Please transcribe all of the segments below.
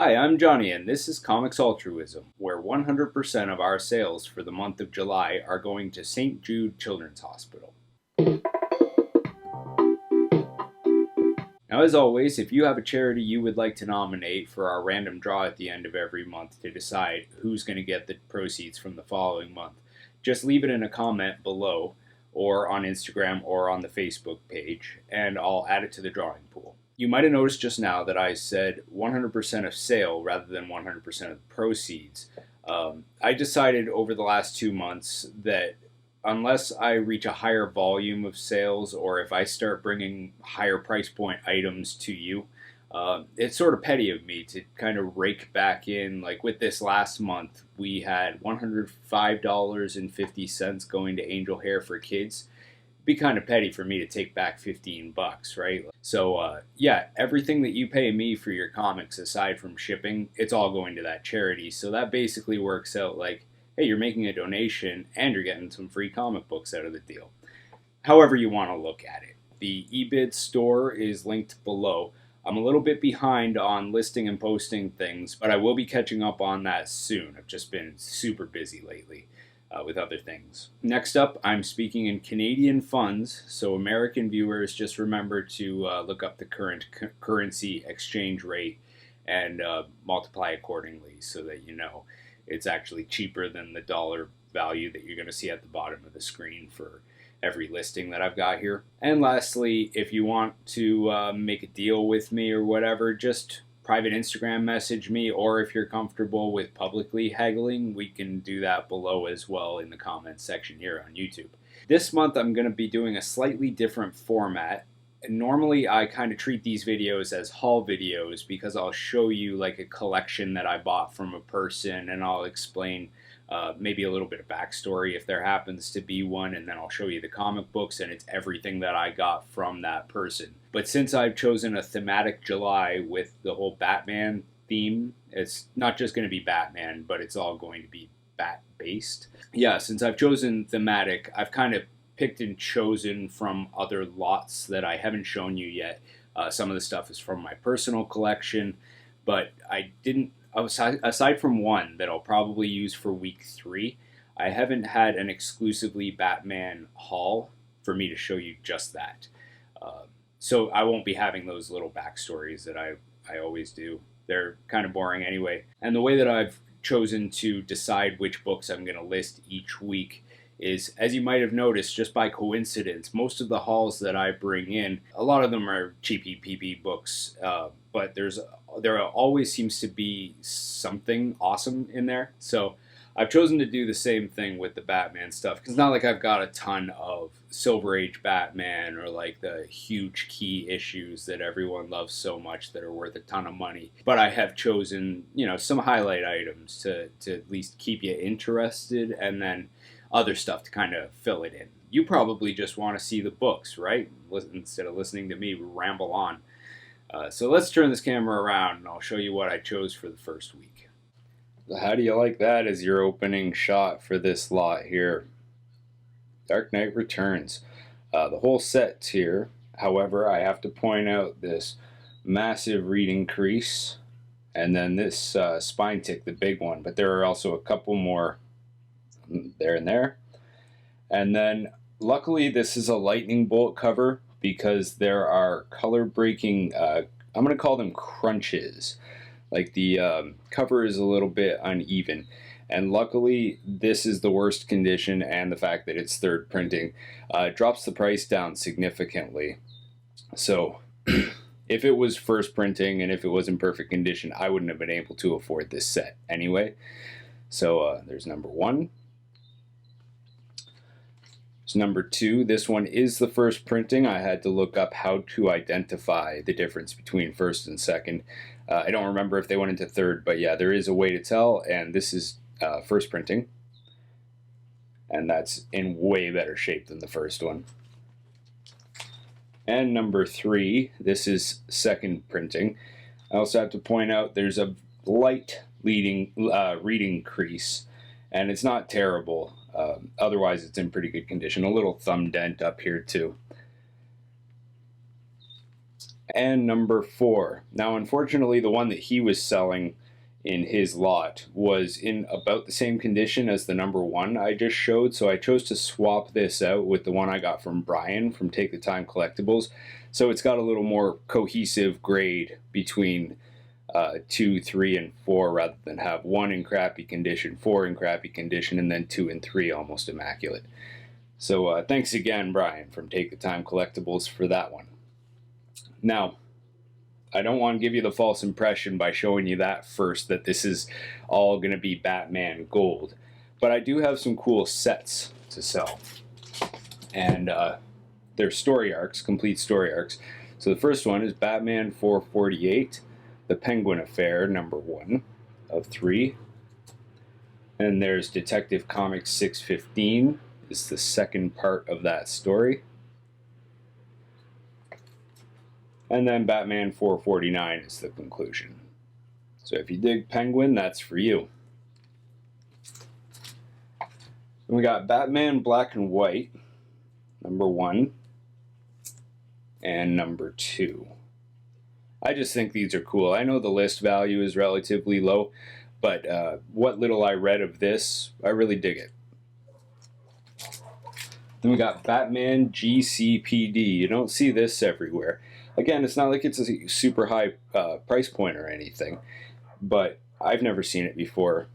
Hi, I'm Johnny, and this is Comics Altruism, where 100% of our sales for the month of July are going to St. Jude Children's Hospital. Now, as always, if you have a charity you would like to nominate for our random draw at the end of every month to decide who's going to get the proceeds from the following month, just leave it in a comment below, or on Instagram or on the Facebook page, and I'll add it to the drawing pool. You might have noticed just now that I said 100% of sale rather than 100% of the proceeds. I decided over the last 2 months that unless I reach a higher volume of sales or if I start bringing higher price point items to you, it's sort of petty of me to kind of rake back in. Like with this last month, we had $105.50 going to Angel Hair for Kids. Be kind of petty for me to take back $15, right? So yeah, everything that you pay me for your comics aside from shipping, it's all going to that charity. So that basically works out like, hey, you're making a donation and you're getting some free comic books out of the deal. However you want to look at it. The eBid store is linked below. I'm a little bit behind on listing and posting things, but I will be catching up on that soon. I've just been super busy lately with other things. Next up, I'm speaking in Canadian funds, so American viewers just remember to look up the current currency exchange rate and multiply accordingly so that you know it's actually cheaper than the dollar value that you're going to see at the bottom of the screen for every listing that I've got here. And lastly, if you want to make a deal with me or whatever, just private Instagram message me, or if you're comfortable with publicly haggling, we can do that below as well in the comments section here on YouTube. This month I'm going to be doing a slightly different format. Normally I kind of treat these videos as haul videos because I'll show you like a collection that I bought from a person and I'll explain maybe a little bit of backstory if there happens to be one, and then I'll show you the comic books and it's everything that I got from that person. But since I've chosen a thematic July with the whole Batman theme, it's not just going to be Batman, but it's all going to be Bat-based. Yeah, since I've chosen thematic, I've kind of picked and chosen from other lots that I haven't shown you yet. Some of the stuff is from my personal collection, but I didn't, aside from one that I'll probably use for week 3, I haven't had an exclusively Batman haul for me to show you just that. So I won't be having those little backstories that I always do. They're kind of boring anyway. And the way that I've chosen to decide which books I'm going to list each week is, as you might have noticed, just by coincidence, most of the hauls that I bring in, a lot of them are cheapy peepy books, but there always seems to be something awesome in there. So I've chosen to do the same thing with the Batman stuff. It's not like I've got a ton of Silver Age Batman or like the huge key issues that everyone loves so much that are worth a ton of money. But I have chosen, some highlight items to at least keep you interested, and then other stuff to kind of fill it in. You probably just want to see the books, right? Instead of listening to me ramble on. So let's turn this camera around and I'll show you what I chose for the first week. How do you like that as your opening shot for this lot here? Dark Knight Returns. The whole set's here. However, I have to point out this massive reading crease and then this spine tick, the big one. But there are also a couple more there and there. And then luckily this is a lightning bolt cover because there are color breaking, I'm going to call them crunches. Like the cover is a little bit uneven, and luckily this is the worst condition, and the fact that it's third printing drops the price down significantly. So if it was first printing and if it was in perfect condition, I wouldn't have been able to afford this set anyway. So there's number 1. So number 2, this one is the first printing. I had to look up how to identify the difference between first and second. I don't remember if they went into third, but yeah, there is a way to tell, and this is first printing. And that's in way better shape than the first one. And number 3, this is second printing. I also have to point out there's a light reading crease, and it's not terrible. Otherwise, it's in pretty good condition. A little thumb dent up here too. And number 4. Now, unfortunately, the one that he was selling in his lot was in about the same condition as the number 1 I just showed, so I chose to swap this out with the one I got from Brian from Take the Time Collectibles. So it's got a little more cohesive grade between 2, 3, and 4, rather than have 1 in crappy condition, 4 in crappy condition, and then 2 and 3 almost immaculate. So thanks again, Brian from Take the Time Collectibles, for that one. Now, I don't want to give you the false impression by showing you that first, that this is all going to be Batman Gold. But I do have some cool sets to sell. And they're story arcs, complete story arcs. So the first one is Batman 448, The Penguin Affair, number 1 of 3. And there's Detective Comics 615, is the second part of that story. And then Batman 449 is the conclusion. So if you dig Penguin, that's for you. And we got Batman Black and White, number 1, and number 2. I just think these are cool. I know the list value is relatively low, but what little I read of this, I really dig it. Then we got Batman GCPD. You don't see this everywhere. Again, it's not like it's a super high price point or anything, but I've never seen it before,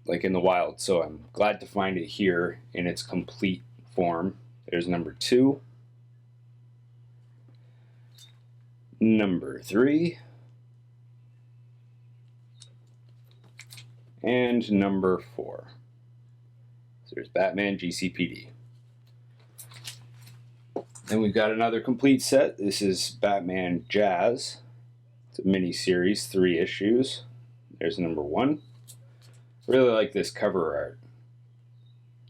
like in the wild, so I'm glad to find it here in its complete form. There's number 2, number 3, and number 4. So there's Batman GCPD. Then we've got another complete set. This is Batman Jazz. It's a mini series, 3 issues. There's number 1. Really like this cover art.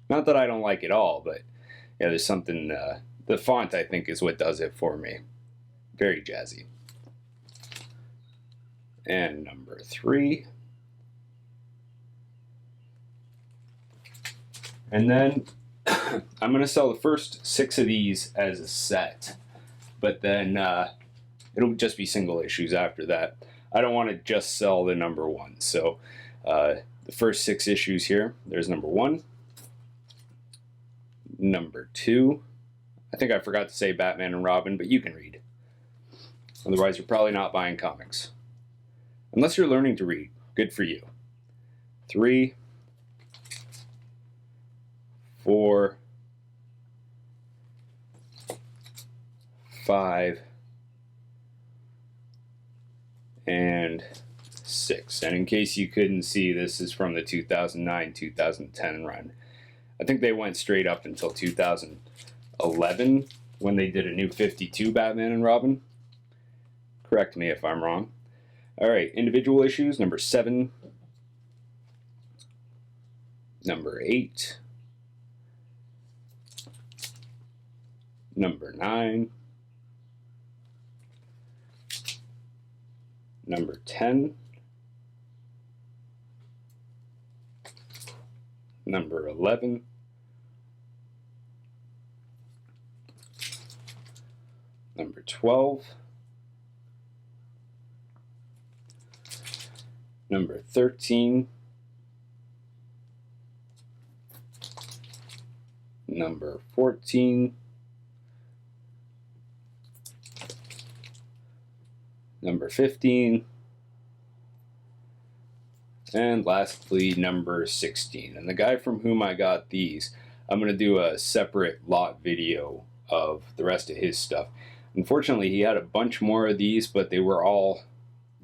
Not that I don't like it all, but yeah, there's something, the font I think is what does it for me. Very jazzy. And number 3. And then I'm going to sell the first 6 of these as a set, but then it'll just be single issues after that. I don't want to just sell the number 1. So the first 6 issues here, there's number 1, number 2. I think I forgot to say Batman and Robin, but you can read. Otherwise, you're probably not buying comics. Unless you're learning to read, good for you. 3, 4, 5, and 6. And in case you couldn't see, this is from the 2009-2010 run. I think they went straight up until 2011 when they did a new 52 Batman and Robin. Correct me if I'm wrong. Alright, individual issues, number 7, number 8, number 9, number 10, number 11, number 12, number 13, number 14, number 15, and lastly number 16. And the guy from whom I got these, I'm going to do a separate lot video of the rest of his stuff. Unfortunately, he had a bunch more of these, but they were all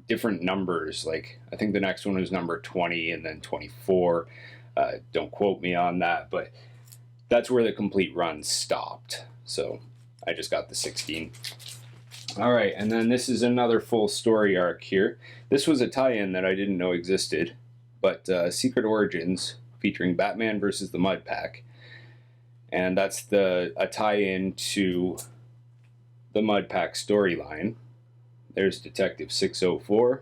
different numbers. Like, I think the next one was number 20 and then 24. Don't quote me on that, but that's where the complete run stopped. So I just got the 16. Alright, and then this is another full story arc here. This was a tie-in that I didn't know existed, but Secret Origins, featuring Batman versus the Mud Pack. And that's a tie-in to the Mud Pack storyline. There's Detective 604,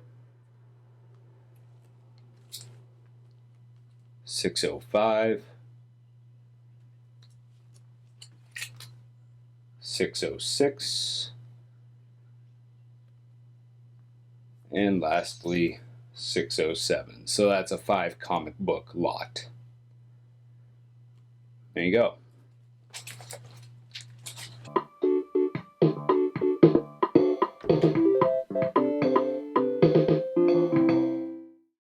605, 606, And lastly, 607. So that's a 5 comic book lot. There you go.